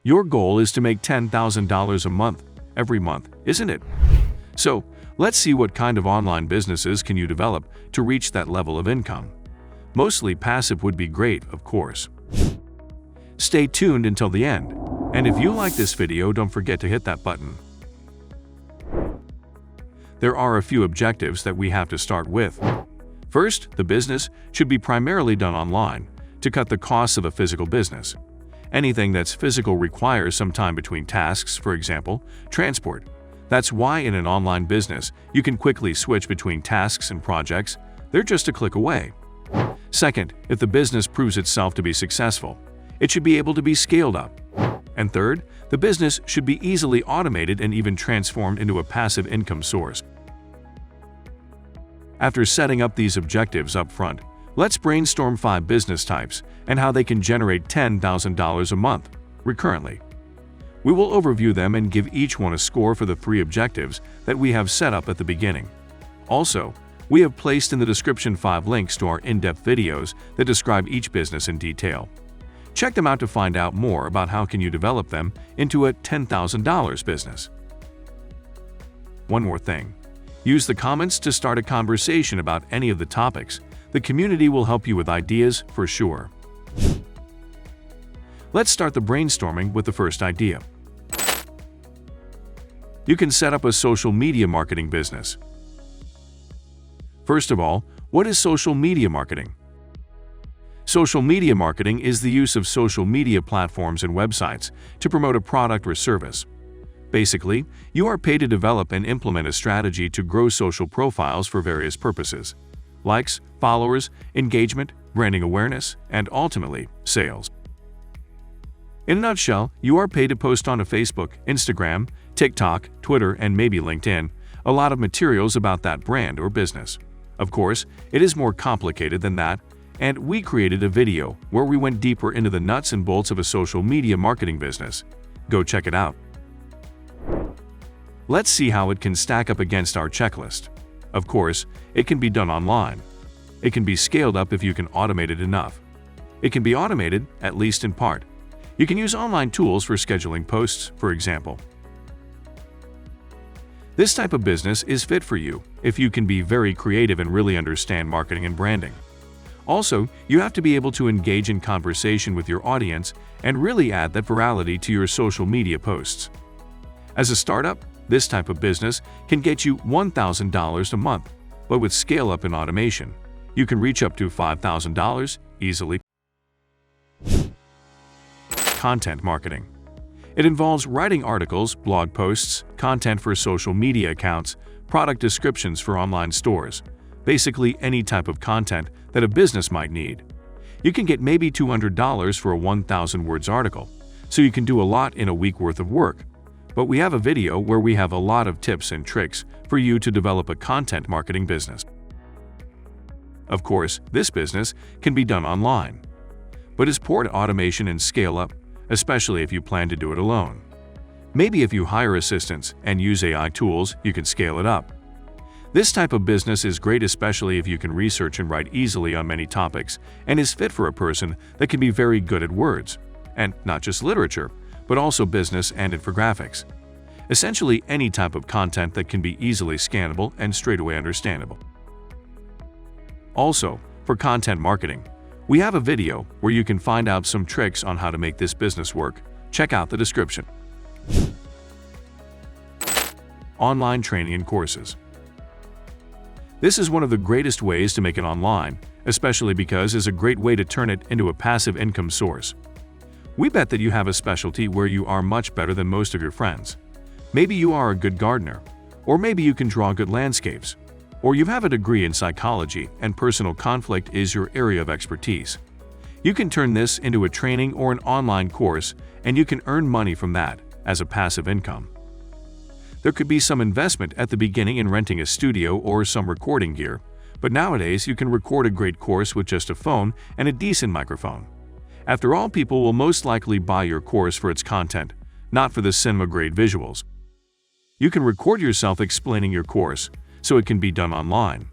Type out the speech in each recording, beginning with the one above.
Your goal is to make $10,000 a month, every month, isn't it? So, let's see what kind of online businesses can you develop to reach that level of income. Mostly passive would be great, of course. Stay tuned until the end, and if you like this video, don't forget to hit that button. There are a few objectives that we have to start with. First, the business should be primarily done online to cut the costs of a physical business. Anything that's physical requires some time between tasks, for example, transport. That's why in an online business, you can quickly switch between tasks and projects. They're just a click away. Second, if the business proves itself to be successful, it should be able to be scaled up. And third, the business should be easily automated and even transformed into a passive income source. After setting up these objectives up front, let's brainstorm 5 business types and how they can generate $10,000 a month, recurrently. We will overview them and give each one a score for the 3 objectives that we have set up at the beginning. Also, we have placed in the description 5 links to our in-depth videos that describe each business in detail. Check them out to find out more about how can you develop them into a $10,000 business. One more thing. Use the comments to start a conversation about any of the topics. The community will help you with ideas for sure. Let's start the brainstorming with the first idea. You can set up a social media marketing business. First of all, what is social media marketing? Social media marketing is the use of social media platforms and websites to promote a product or service. Basically, you are paid to develop and implement a strategy to grow social profiles for various purposes: likes, followers, engagement, branding awareness, and ultimately, sales. In a nutshell, you are paid to post onto Facebook, Instagram, TikTok, Twitter, and maybe LinkedIn a lot of materials about that brand or business. Of course, it is more complicated than that, and we created a video where we went deeper into the nuts and bolts of a social media marketing business. Go check it out. Let's see how it can stack up against our checklist. Of course, it can be done online. It can be scaled up if you can automate it enough. It can be automated, at least in part. You can use online tools for scheduling posts, for example. This type of business is fit for you if you can be very creative and really understand marketing and branding. Also, you have to be able to engage in conversation with your audience and really add that virality to your social media posts. As a startup, this type of business can get you $1,000 a month, but with scale-up and automation, you can reach up to $5,000 easily. Content marketing. It involves writing articles, blog posts, content for social media accounts, product descriptions for online stores, basically any type of content that a business might need. You can get maybe $200 for a 1,000 words article, so you can do a lot in a week worth of work. But we have a video where we have a lot of tips and tricks for you to develop a content marketing business. Of course, this business can be done online, but is poor to automation and scale up, especially if you plan to do it alone. Maybe if you hire assistants and use AI tools, you can scale it up. This type of business is great especially if you can research and write easily on many topics and is fit for a person that can be very good at words, and not just literature, but also business and infographics. Essentially any type of content that can be easily scannable and straightaway understandable. Also, for content marketing, we have a video where you can find out some tricks on how to make this business work. Check out the description. Online training and courses. This is one of the greatest ways to make it online, especially because it's a great way to turn it into a passive income source. We bet that you have a specialty where you are much better than most of your friends. Maybe you are a good gardener, or maybe you can draw good landscapes, or you have a degree in psychology and personal conflict is your area of expertise. You can turn this into a training or an online course, and you can earn money from that as a passive income. There could be some investment at the beginning in renting a studio or some recording gear, but nowadays you can record a great course with just a phone and a decent microphone. After all, people will most likely buy your course for its content, not for the cinema-grade visuals. You can record yourself explaining your course, so it can be done online.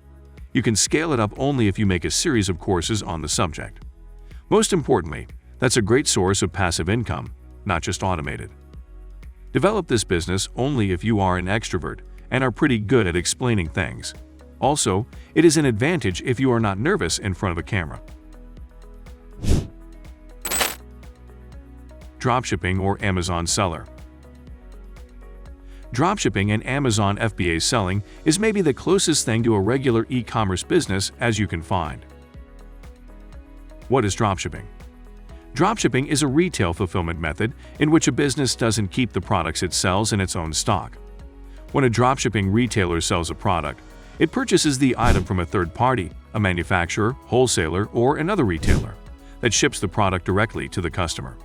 You can scale it up only if you make a series of courses on the subject. Most importantly, that's a great source of passive income, not just automated. Develop this business only if you are an extrovert and are pretty good at explaining things. Also, it is an advantage if you are not nervous in front of a camera. Dropshipping or Amazon seller. Dropshipping and Amazon FBA selling is maybe the closest thing to a regular e-commerce business as you can find. What is dropshipping? Dropshipping is a retail fulfillment method in which a business doesn't keep the products it sells in its own stock. When a dropshipping retailer sells a product, it purchases the item from a third party, a manufacturer, wholesaler, or another retailer, that ships the product directly to the customer.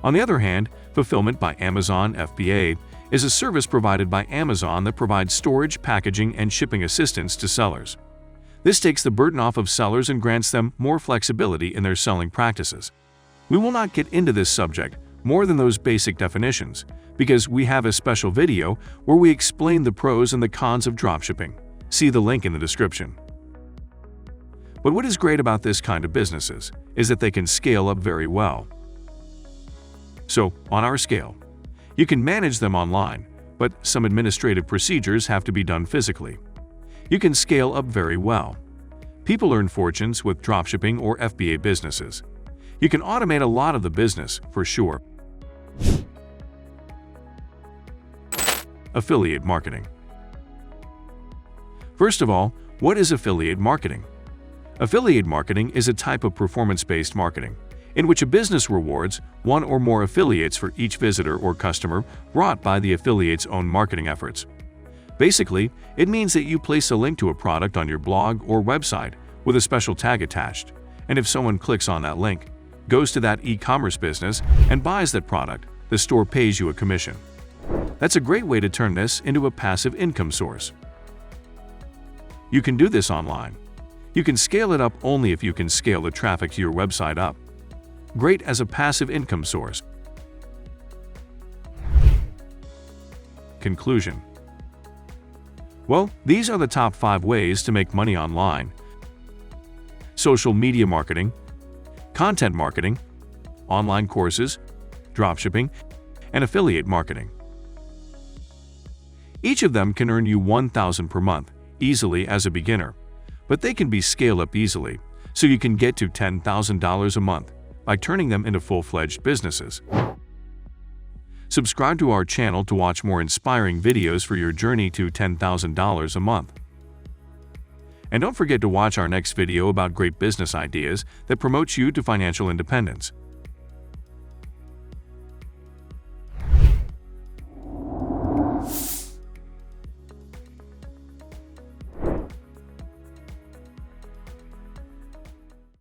On the other hand, fulfillment by Amazon FBA is a service provided by Amazon that provides storage, packaging, and shipping assistance to sellers. This takes the burden off of sellers and grants them more flexibility in their selling practices. We will not get into this subject more than those basic definitions, because we have a special video where we explain the pros and the cons of dropshipping. See the link in the description. But what is great about this kind of businesses is that they can scale up very well. So, on our scale, you can manage them online, but some administrative procedures have to be done physically. You can scale up very well. People earn fortunes with dropshipping or FBA businesses. You can automate a lot of the business, for sure. Affiliate marketing. First of all, what is affiliate marketing? Affiliate marketing is a type of performance-based marketing in which a business rewards one or more affiliates for each visitor or customer brought by the affiliate's own marketing efforts. Basically, it means that you place a link to a product on your blog or website with a special tag attached, and if someone clicks on that link, goes to that e-commerce business and buys that product, the store pays you a commission. That's a great way to turn this into a passive income source. You can do this online. You can scale it up only if you can scale the traffic to your website up. Great as a passive income source. Conclusion. Well, these are the top 5 ways to make money online: social media marketing, content marketing, online courses, dropshipping, and affiliate marketing. Each of them can earn you $1,000 per month easily as a beginner, but they can be scaled up easily, so you can get to $10,000 a month by turning them into full-fledged businesses. Subscribe to our channel to watch more inspiring videos for your journey to $10,000 a month. And don't forget to watch our next video about great business ideas that promote you to financial independence.